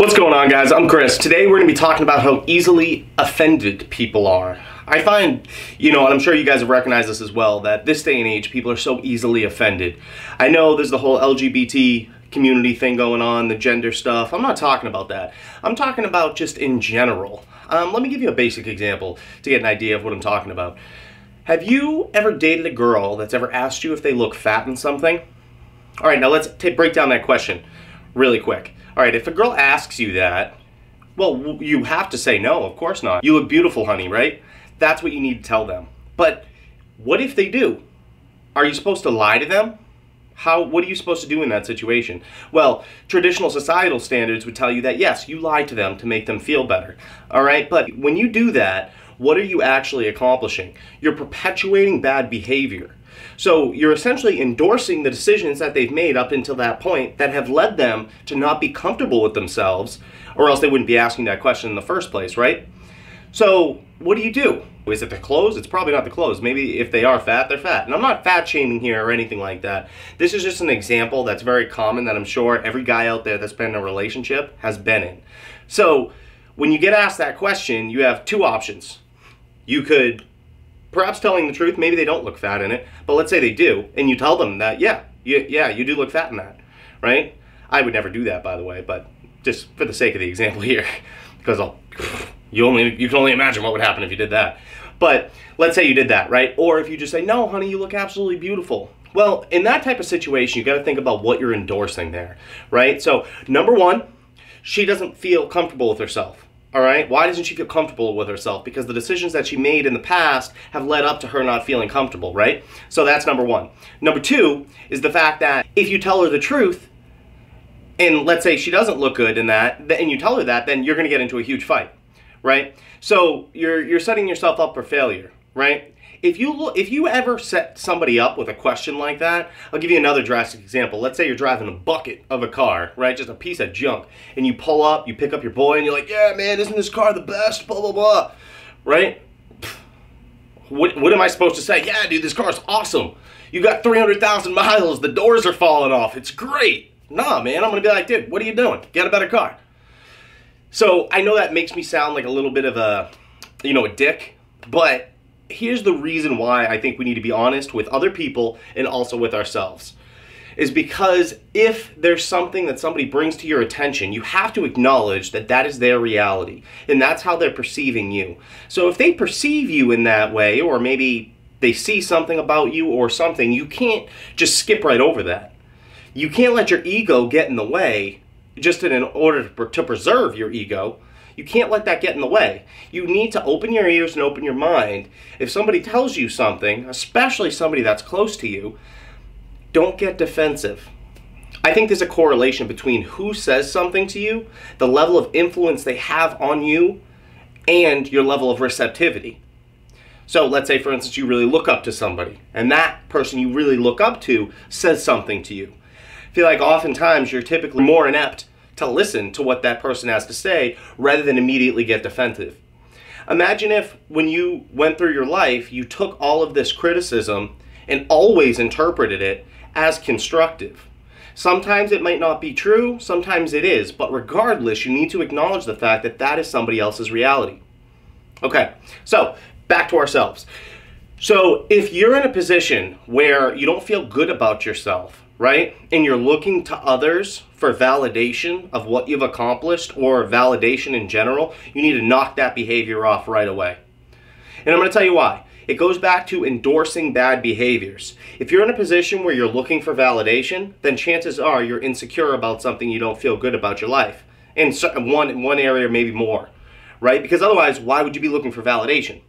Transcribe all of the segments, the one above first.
What's going on, guys? I'm Chris. Today we're going to be talking about how easily offended people are. I find, and I'm sure you guys have recognized this as well, that this day and age people are so easily offended. I know there's the whole LGBT community thing going on, the gender stuff. I'm not talking about that. I'm talking about just in general. Let me give you a basic example to get an idea of what I'm talking about. Have you ever dated a girl that's ever asked you if they look fat in something? All right, now let's break down that question really quick. All right, if a girl asks you that, well, you have to say no, of course not. You look beautiful, honey, right? That's what you need to tell them. But what if they do? Are you supposed to lie to them? What are you supposed to do in that situation? Well, traditional societal standards would tell you that, yes, you lie to them to make them feel better. All right, but when you do that, what are you actually accomplishing? You're perpetuating bad behavior. So you're essentially endorsing the decisions that they've made up until that point that have led them to not be comfortable with themselves, or else they wouldn't be asking that question in the first place, right? So what do? Is it the clothes? It's probably not the clothes. Maybe if they are fat, they're fat. And I'm not fat shaming here or anything like that. This is just an example that's very common that I'm sure every guy out there that's been in a relationship has been in. So when you get asked that question, you have two options. You could perhaps telling the truth, maybe they don't look fat in it, but let's say they do, and you tell them that, yeah, you do look fat in that, right? I would never do that, by the way, but just for the sake of the example here, because you can only imagine what would happen if you did that. But let's say you did that, right? Or if you just say, no, honey, you look absolutely beautiful. Well, in that type of situation, you got to think about what you're endorsing there, right? So, number one, she doesn't feel comfortable with herself. All right, why doesn't she feel comfortable with herself? Because the decisions that she made in the past have led up to her not feeling comfortable, right? So that's number one. Number two is the fact that if you tell her the truth, and let's say she doesn't look good in that, and you tell her that, then you're going to get into a huge fight, right? So you're setting yourself up for failure, right? If you ever set somebody up with a question like that, I'll give you another drastic example. Let's say you're driving a bucket of a car, right? Just a piece of junk. And you pull up, you pick up your boy, and you're like, yeah, man, isn't this car the best? Blah, blah, blah. Right? What am I supposed to say? Yeah, dude, this car's awesome. You got 300,000 miles. The doors are falling off. It's great. Nah, man, I'm going to be like, dude, what are you doing? Get a better car. So I know that makes me sound like a little bit of a dick, but here's the reason why I think we need to be honest with other people and also with ourselves. Is because if there's something that somebody brings to your attention, you have to acknowledge that that is their reality. And that's how they're perceiving you. So if they perceive you in that way, or maybe they see something about you or something, you can't just skip right over that. You can't let your ego get in the way just in order to preserve your ego. You can't let that get in the way. You need to open your ears and open your mind. If somebody tells you something, especially somebody that's close to you, don't get defensive. I think there's a correlation between who says something to you, the level of influence they have on you, and your level of receptivity. So let's say, for instance, you really look up to somebody, and that person you really look up to says something to you. I feel like oftentimes you're typically more inept to listen to what that person has to say rather than immediately get defensive. Imagine if when you went through your life, you took all of this criticism and always interpreted it as constructive. Sometimes it might not be true, sometimes it is, but regardless, you need to acknowledge the fact that that is somebody else's reality. Okay, so back to ourselves. So if you're in a position where you don't feel good about yourself, right? And you're looking to others for validation of what you've accomplished or validation in general, you need to knock that behavior off right away. And I'm going to tell you why. It goes back to endorsing bad behaviors. If you're in a position where you're looking for validation, then chances are you're insecure about something, you don't feel good about your life. In one area, maybe more, right? Because otherwise, why would you be looking for validation?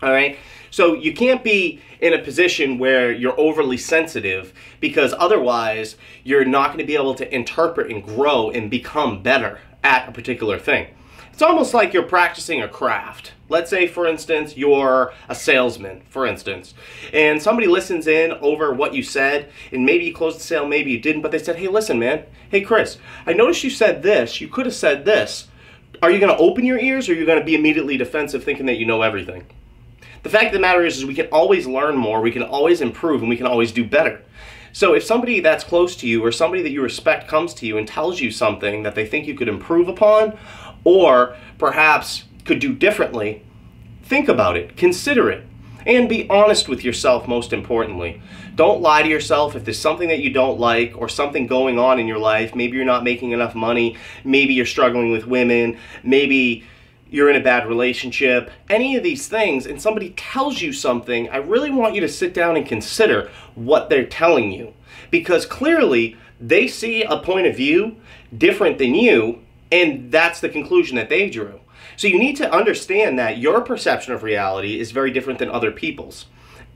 All right? So you can't be in a position where you're overly sensitive, because otherwise you're not going to be able to interpret and grow and become better at a particular thing. It's almost like you're practicing a craft. Let's say, for instance, you're a salesman, for instance, and somebody listens in over what you said, and maybe you closed the sale, maybe you didn't, but they said, hey, listen, man, hey, Chris, I noticed you said this, you could have said this. Are you going to open your ears, or are you going to be immediately defensive thinking that you know everything? The fact of the matter is we can always learn more, we can always improve, and we can always do better. So if somebody that's close to you or somebody that you respect comes to you and tells you something that they think you could improve upon or perhaps could do differently, think about it, consider it, and be honest with yourself most importantly. Don't lie to yourself if there's something that you don't like or something going on in your life. Maybe you're not making enough money, maybe you're struggling with women, maybe you're in a bad relationship, any of these things, and somebody tells you something, I really want you to sit down and consider what they're telling you. Because clearly, they see a point of view different than you, and that's the conclusion that they drew. So you need to understand that your perception of reality is very different than other people's.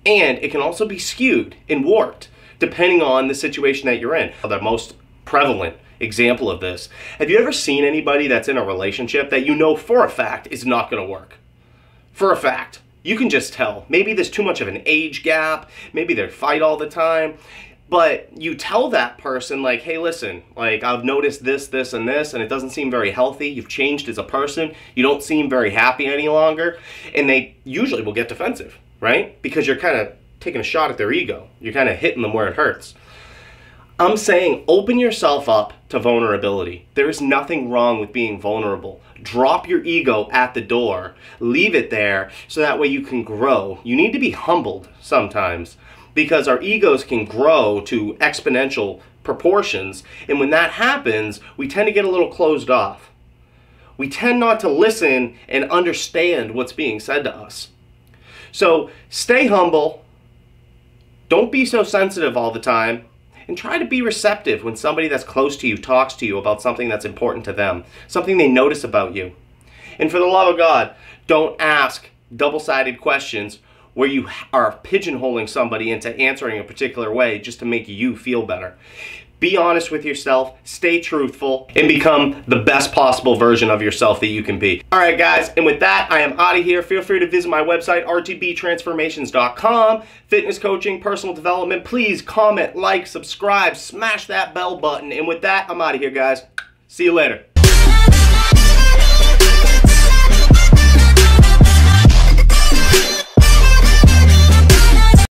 And it can also be skewed and warped, depending on the situation that you're in. The most prevalent example of this, have you ever seen anybody that's in a relationship that you know for a fact is not going to work? For a fact. You can just tell. Maybe there's too much of an age gap, maybe they fight all the time, but you tell that person, like, hey, listen, like, I've noticed this, this, and this, and it doesn't seem very healthy. You've changed as a person. You don't seem very happy any longer. And they usually will get defensive, right? Because you're kind of taking a shot at their ego. You're kind of hitting them where it hurts. I'm saying open yourself up to vulnerability. There is nothing wrong with being vulnerable. Drop your ego at the door. Leave it there so that way you can grow. You need to be humbled sometimes because our egos can grow to exponential proportions. And when that happens, we tend to get a little closed off. We tend not to listen and understand what's being said to us. So stay humble. Don't be so sensitive all the time. And try to be receptive when somebody that's close to you talks to you about something that's important to them, something they notice about you. And for the love of God, don't ask double-sided questions where you are pigeonholing somebody into answering a particular way just to make you feel better. Be honest with yourself, stay truthful, and become the best possible version of yourself that you can be. All right, guys, and with that, I am out of here. Feel free to visit my website, RTBTransformations.com. Fitness coaching, personal development. Please comment, like, subscribe, smash that bell button. And with that, I'm out of here, guys. See you later.